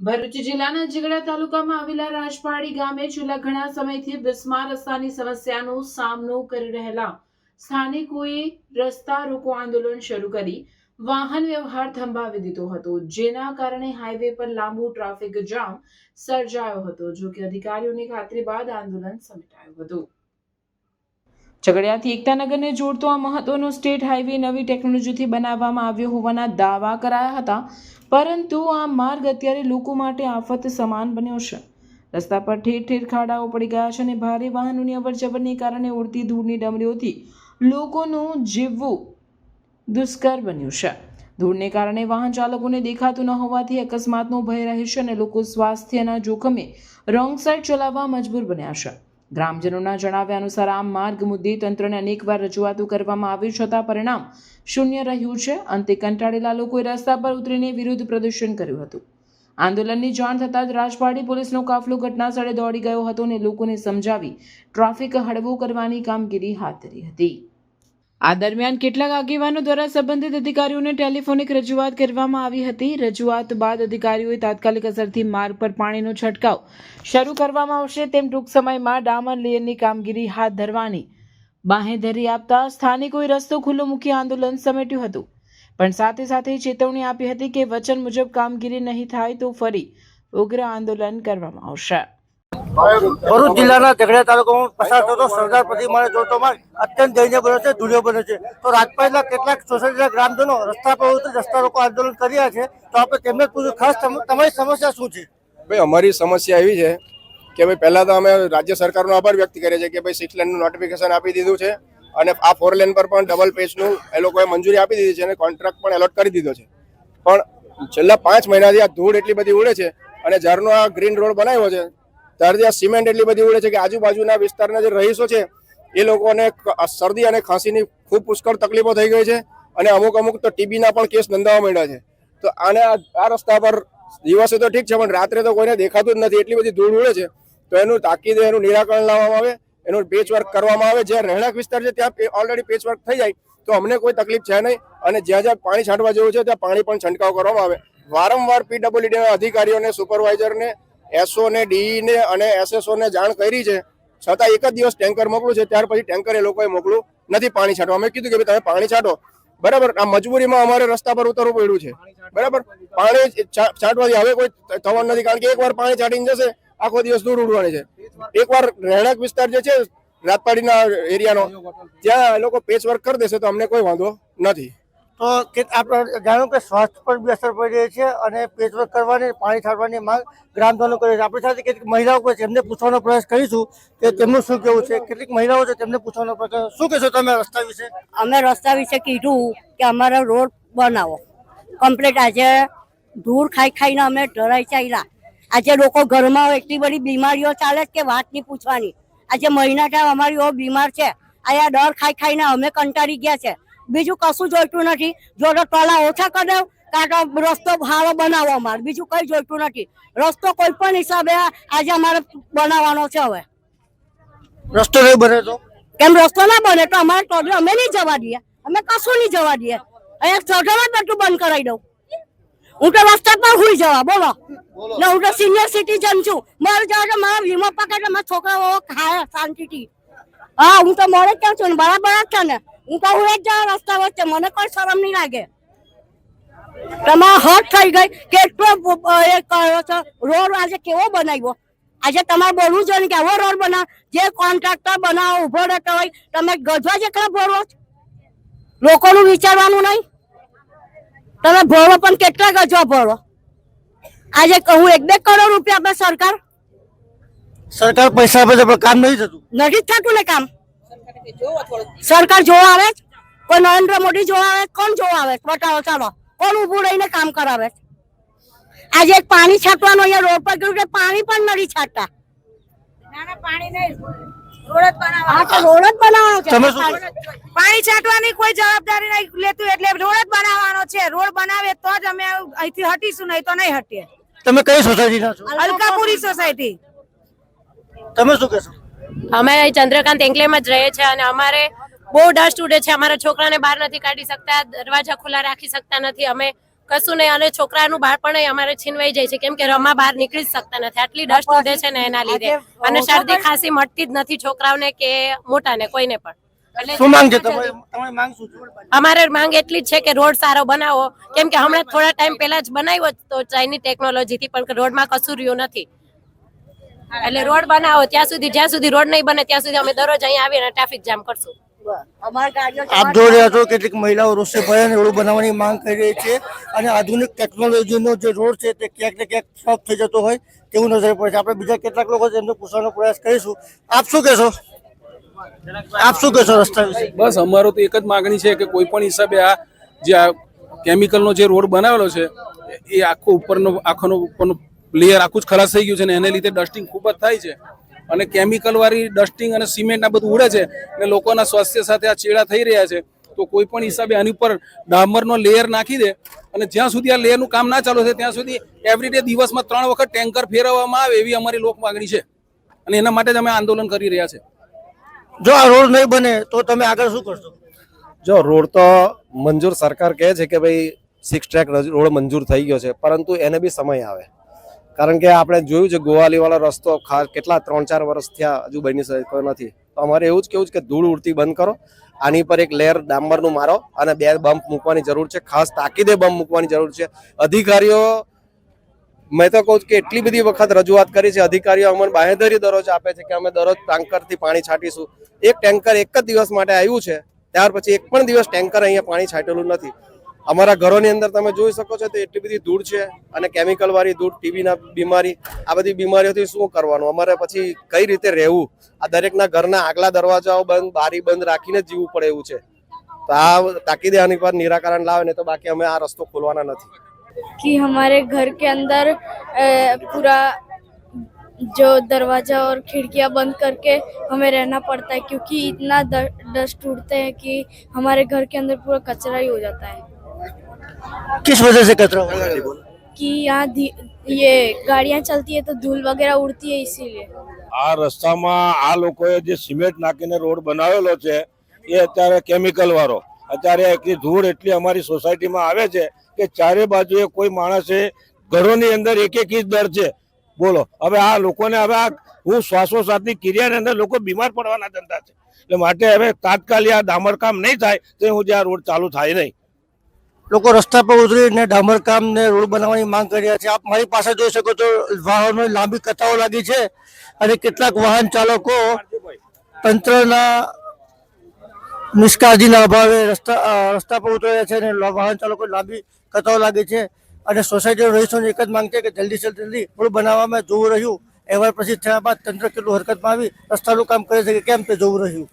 ભરૂચ જિલ્લાના ઝઘડા તાલુકામાં આવેલા રાજપાડી ગામે છેલ્લા ઘણા સમયથી બિસ્માર રસ્તાની સમસ્યાનો સામનો કરી રહેલા સ્થાનિકોએ રસ્તા રોકો આંદોલન શરૂ કરી વાહન વ્યવહાર થંભાવી દીધો હતો, જેના કારણે હાઈવે પર લાંબુ ટ્રાફિક જામ સર્જાયો હતો. જો કે અધિકારીઓની ખાતરી બાદ આંદોલન સમેટાયું હતું. ઝઘડિયાથી એકતાનગરને જોડતો આ મહત્વનો સ્ટેટ હાઈવે નવી ટેકનોલોજીથી બનાવવામાં આવ્યો હોવાના દાવા કરાયા હતા, પરંતુ આ માર્ગ અત્યારે લોકો માટે આફત સમાન બન્યો છે. રસ્તા પર ઠેર ઠેર ખાડાઓ પડી ગયા છે અને ભારે વાહનોની અવરજવરને કારણે ઉડતી ધૂળની ડમરીઓથી લોકોનું જીવવું દુષ્કર બન્યું છે. ધૂળને કારણે વાહન ચાલકોને દેખાતું ન હોવાથી અકસ્માતનો ભય રહે છે અને લોકો સ્વાસ્થ્યના જોખમે રોંગ સાઈડ ચલાવવા મજબૂર બન્યા છે. ગ્રામજનોના જણાવ્યા અનુસાર આ માર્ગ મુદ્દે તંત્રને અનેકવાર રજૂઆતો કરવામાં આવી છતાં પરિણામ શૂન્ય રહ્યું છે. અંતે કંટાળેલા લોકોએ રસ્તા પર ઉતરીને વિરોધ પ્રદર્શન કર્યું હતું. આંદોલનની જાણ થતાં જ રાજપાડી પોલીસનો કાફલો ઘટનાસ્થળે દોડી ગયો હતો અને લોકોને સમજાવી ટ્રાફિક હળવો કરવાની કામગીરી હાથ ધરી હતી. આ દરમિયાન કેટલાક આગેવાનો દ્વારા સંબંધિત અધિકારીઓને ટેલિફોનિક રજૂઆત કરવામાં આવી હતી. રજૂઆત બાદ અધિકારીઓએ તાત્કાલિક અસરથી માર્ગ પર પાણીનો છંટકાવ શરૂ કરવામાં આવશે તેમ ટૂંક સમયમાં ડામર લેયરની કામગીરી હાથ ધરવાની બાંહેધરી આપતા સ્થાનિકોએ રસ્તો ખુલ્લો મૂકી આંદોલન સમેટ્યું હતું, પણ સાથે સાથે ચેતવણી આપી હતી કે વચન મુજબ કામગીરી નહીં થાય તો ફરી ઉગ્ર આંદોલન કરવામાં આવશે. ભરૂચ જિલ્લાના ઝઘડિયા તાલુકામાં પસાર થતો સરદાર પ્રતિમાને જોડતો માર્ગ અત્યંત દયનીય બન્યો છે, ધૂળિયો બન્યો છે. તો રાજપાડીના કેટલાક સોસાયટીના ગ્રામજનો રસ્તા પર ઉતરી રસ્તા રોકો આંદોલન કરી રહ્યા છે. તો આપણે તેમને પૂછ્યું, ખાસ તમારી સમસ્યા શું છે? ભાઈ, અમારી સમસ્યા એવી છે કે ભાઈ પહેલા તો અમે રાજ્ય સરકારનો આભાર વ્યક્ત કરીએ છીએ કે ભાઈ 6 લેનનું નોટિફિકેશન આપી દીધું છે અને આ 4 લેન પર પણ ડબલ પેચનું એ લોકોએ મંજૂરી આપી દીધી છે અને કોન્ટ્રાક્ટ પણ એલોટ કરી દીધો છે. પણ છેલ્લા 5 મહિનાથી આ ધૂળ એટલી બધી ઉડે છે અને જ્યારનો આ ગ્રીન રોડ બનાવ્યો છે ત્યારથી આ સિમેન્ટ એટલી બધી ઉડે છે કે આજુબાજુના વિસ્તારના જે રહીશો છે એ લોકોને શરદી અને ખાંસીની ખૂબ પુષ્કળ તકલીફો થઈ ગઈ છે અને અમુક તો ટીબીના પણ કેસ નોંધાવા માંડ્યા છે. તો આને આ રસ્તા પર દિવસે તો ઠીક છે પણ રાત્રે તો કોઈને દેખાતું જ નથી, એટલી બધી ધૂળ ઉડે છે. તો એનું તાકીદે એનું નિરાકરણ લાવવામાં આવે, એનું પેચવર્ક કરવામાં આવે. જ્યાં રહેણાંક વિસ્તાર છે ત્યાં ઓલરેડી પેચવર્ક થઈ જાય તો અમને કોઈ તકલીફ છે નહીં અને જ્યાં જ્યાં પાણી છાંટવા જેવું છે ત્યાં પાણી પણ છંટકાવ કરવામાં આવે. વારંવાર પીડબ્લ્યુડીના અધિકારીઓને, સુપરવાઇઝરને, એસઓ ને, ડીઈ ને અને એસએસઓ ને જાણ કરી છે, છતાં એક જ દિવસ ટેન્કર મોકલું છે, ત્યાર પછી ટેન્કર એ લોકોએ મોકલું નથી પાણી છાંટવા. અમે કીધું કે તમે પાણી છાંટો, બરાબર. આ મજબૂરીમાં અમારે રસ્તા પર ઉતરવું પડ્યું છે, બરાબર. પાણી છાંટવાથી હવે કોઈ થવાનું નથી, કારણ કે એકવાર પાણી છાંટીને જશે આખો દિવસ દૂર ઉડવાની છે. એકવાર રહેણાંક વિસ્તાર જે છે રાજપાડીના એરિયાનો ત્યાં એ લોકો પેચવર્ક કરી દેશે તો અમને કોઈ વાંધો નથી. તો આપણે જાણો કે સ્વાસ્થ્ય પર બી અસર પડી રહી છે અને પેચવર્ક કરવાની, પાણી છાંટવાની માંગ ગ્રામજનો કરે છે. આપણી સાથે કેટલીક મહિલાઓ છે, એમને પૂછવાનો પ્રયાસ કરીશું કે તેમનું શું કેવું છે. કેટલીક મહિલાઓ છે, તેમને પૂછવાનો પ્રયાસ. શું કહેશો તમે રસ્તા વિશે? અમે રસ્તા વિશે કીધું કે અમારો રોડ બનાવો કમ્પ્લીટ. આજે ધૂળ ખાઈને અમે ડરાઈ ચાલ્યા. આજે લોકો ઘરમાં એટલી બધી બીમારીઓ ચાલે કે વાત નહીં પૂછવાની. આજે મહિના થાય અમારી બીમાર છે. અહીંયા ડર ખાઈને અમે કંટાળી ગયા છે. બીજું કશું જોઈતું નથી. જો તો ટોલા ઓછા કરી દો કાં તો રસ્તો સારો બનાવો અમારે, બીજું કઈ જોઈતું નથી. રસ્તો કોઈ પણ હિસાબે આજે અમારે બનાવવાનો છે. હવે રસ્તો નહીં બને તો કેમ? રસ્તો ના બને તો અમારે ટોલે અમે નહીં જવા દઈએ, અમે કશું નહીં જવા દઈએ. અહીંયા સઢામાં બધું બંધ કરાવી દઉં. હું તો રસ્તા પર હુઈ જવા, બોલો ને. હું તો સિનિયર સિટીઝન છું. મારે જવા મારા વીમા પકડે, મારા છોકરાઓ ખાય શાંતિથી. હા, હું તો મોડે જ છું ને, બરાબર જ છે ને. હું તો હું જ જાઉં રસ્તા વચ્ચે, મને કોઈ શરમ નહીં લાગે. તમારા હટ થઈ ગઈ કેટલો એ કર્યો છો. રોડ આજે કેવો બનાવ્યો. આજે તમારે બોલવું જોઈએ કે આવો રોડ બનાવ. જે કોન્ટ્રાક્ટર બનાવો ઉભો રહેતો હોય તમે ગજવા જેટલા ભરો. લોકોનું વિચારવાનું નહીં. તમે ભરો પણ કેટલા ગજવા ભરો. આજે કહું 1-2 કરોડ રૂપિયા આપે સરકાર પૈસા આપે છે પણ કામ નથી થતું. નથી થતું ને કામ. સરકાર જોવા આવે, કોઈ નરેન્દ્ર મોદી જોવા આવે, કોણ જોવા આવે? બતાવો ચાલો, કોણ ઉભું રહીને કામ કરાવે? આજે એક પાણી છાંટવાનું અહીંયા રોડ પર ગયું, પાણી પણ નથી છાંટતા. પાણી નહીં, રોડ જ બનાવવાનો છે. પાણી છાંટવાની કોઈ જવાબદારી નહીં લેતું, એટલે રોડ જ બનાવવાનો છે. રોડ બનાવે તો જ અમે અહીંથી હટીશું, નહીં તો નહીં હટીએ. તમે કઈ સોસાયટીના છો? અલકાપુરી સોસાયટી. તમે શું કહેશો? અમે ચંદ્રકાંત એન્કલેમ જ રહીએ છીએ અને અમારે બહુ ડસ્ટ ઉડે છે. અમારા છોકરાને બહાર નથી કાઢી શકતા, દરવાજા ખુલ્લા રાખી શકતા નથી. અમે કશું નહીં. અને છોકરાનું બાળપણ અમારે છીનવાઈ જાય છે, કેમ કે રમવા બહાર નીકળી જ શકતા નથી, આટલી ડસ્ટ ઉડે છે ને એના લીધે. અને શરદી ખાંસી મટતી જ નથી છોકરાઓને કે મોટાને, કોઈને પણ. શું માંગ છે તમારી માંગ શું છે? અમારે માંગ એટલી જ છે કે રોડ સારો બનાવો, કેમ કે હમણાં થોડા ટાઈમ પહેલા જ બનાવ્યો તો ચાઇનીઝ ટેકનોલોજીથી, પણ રોડમાં કશું રહ્યું નથી. એટલે રોડ બનાવો ત્યાં સુધી, જ્યાં સુધી રોડ નહીં બને ત્યાં સુધી અમે દરરોજ અહીંયા આવીને ટ્રાફિક જામ કરશું. આપ જોઈ રહ્યા છો કેટલીક મહિલાઓ રોષે ભરાઈને રોડ બનાવવાની માંગ કરી રહી છે અને આધુનિક ટેકનોલોજીનો જે રોડ છે તે ક્યાંક ને ક્યાંક ઠપ થઈ જતો હોય તેવું નજરે પડે છે. આપણે બીજા કેટલાક લોકો છે એમને પૂછવાનો પ્રયાસ કરીશું. આપ શું કહેશો રસ્તા વિશે? બસ અમારો તો એક જ માગણી છે કે કોઈ પણ હિસાબે આ જે આ કેમિકલનો જે રોડ બનાવેલો છે એ આખો ઉપરનો લેયર આખું જ ખલાસ થઈ ગયું છે ને એને લીધે ડસ્ટિંગ ખૂબ જ થાય છે. અને કેમિકલ વાળી ડસ્ટિંગ અને સિમેન્ટ આ બધું ઉડે છે ને લોકોના સ્વાસ્થ્ય સાથે આ ચેડા થઈ રહ્યા છે. તો કોઈ પણ હિસાબે આની ઉપર ડામરનો લેયર નાખી દે અને જ્યાં સુધી આ લેયરનું કામ ના ચાલુ થાય ત્યાં સુધી એવરીડે દિવસમાં 3 વખત ટેન્કર ફેરવવામાં આવે એવી અમારી લોક માગણી છે અને એના માટે જ અમે આંદોલન કરી રહ્યા છે. જો આ રોડ નહીં બને તો તમે આગળ શું કરશો? જો રોડ તો મંજૂર, સરકાર કહે છે કે ભાઈ 6 ટ્રેક રોડ મંજૂર થઈ ગયો છે, પરંતુ એને બી સમય આવે. કારણ કે આપણે જોયું છે ગોવાલીવાળો રસ્તો કેટલા 3-4 વર્ષ થયા હજુ બની શક્યો નથી. તો અમારે એવું જ કેવું છે કે ધૂળ ઉડતી બંધ કરો, આની પર એક લેયર ડામરનું મારો અને 2 બમ્પ મૂકવાની જરૂર છે. ખાસ તાકીદે બમ્પ મૂકવાની જરૂર છે. અધિકારીઓ, મેં તો કહું કે એટલી બધી વખત રજૂઆત કરી છે, અધિકારીઓ અમને બાંહેધરી દરરોજ આપે છે કે અમે દરરોજ ટેન્કરથી પાણી છાંટીશું. એક ટેન્કર એક જ દિવસ માટે આવ્યું છે, ત્યાર પછી એક પણ દિવસ ટેન્કર અહીંયા પાણી છાંટેલું નથી. અમારા ઘરોની અંદર તમે જોઈ શકો છો તો એટલી બધી ધૂળ છે અને કેમિકલ વાળી ધૂળ, ટીબીના બીમારી, આ બધી બીમારીઓથી શું કરવાનું? અમારે પછી કઈ રીતે રહેવું? આ દરેકના ઘરના આગલા દરવાજાઓ બંધ, બારી બંધ રાખીને જીવવું પડે એવું છે. તો આ તાકીદે આની પર નિરાકરણ લાવે ને તો બાકી અમે આ રસ્તો ખોલવાના નથી. कि हमारे घर के अंदर पूरा जो दरवाजा और खिड़कियां बंद करके हमें रहना पड़ता है, क्योंकि इतना डस्ट उड़ते हैं कि हमारे घर के अंदर पूरा कचरा ही हो जाता है. किस वजह से कचरा हो रहा है? कि यहाँ ये गाड़ियां चलती है तो धूल वगैरह उड़ती है, इसीलिए. આ રસ્તામાં આ લોકોએ જે સિમેન્ટ નાખીને રોડ બનાવેલો છે એ અત્યારે કેમિકલ વાળો, અત્યારે એટલી ધૂળ એટલી અમારી સોસાયટીમાં આવે છે કે ચારે બાજુએ કોઈ માણસે ઘરોની અંદર એક ઇંચ દર છે. બોલો હવે આ લોકોને, હવે આ હું શ્વાસોશ્વાસની ક્રિયાની અંદર લોકો બીમાર પડવાના ધંધા છે. એટલે માટે હવે તાત્કાલિક આ ડામરકામ નહીં થાય તો હું જ્યાં રોડ ચાલુ થાય નહીં. લોકો રસ્તા પર ઉતરીને ડામરકામ ને રોડ બનાવવાની માંગ કરી રહ્યા છે. આપ મારી પાસે જોઈ શકો છો વાહનો લાંબી કતારો લાગી છે અને કેટલાક વાહન ચાલકો તંત્રના નિષ્કાળજીના અભાવે રસ્તા પર ઉતર્યા છે અને વાહન ચાલકો લાંબી કતારો લાગી છે. અને સોસાયટીના રહીશોની એક જ માંગ છે કે જલ્દી રોડ બનાવવામાં જોવું રહ્યું. અહેવાલ પ્રસિદ્ધ થયા બાદ તંત્ર કેટલું હરકતમાં આવી રસ્તાનું કામ કરે છે કે કેમ તે જોવું રહ્યું.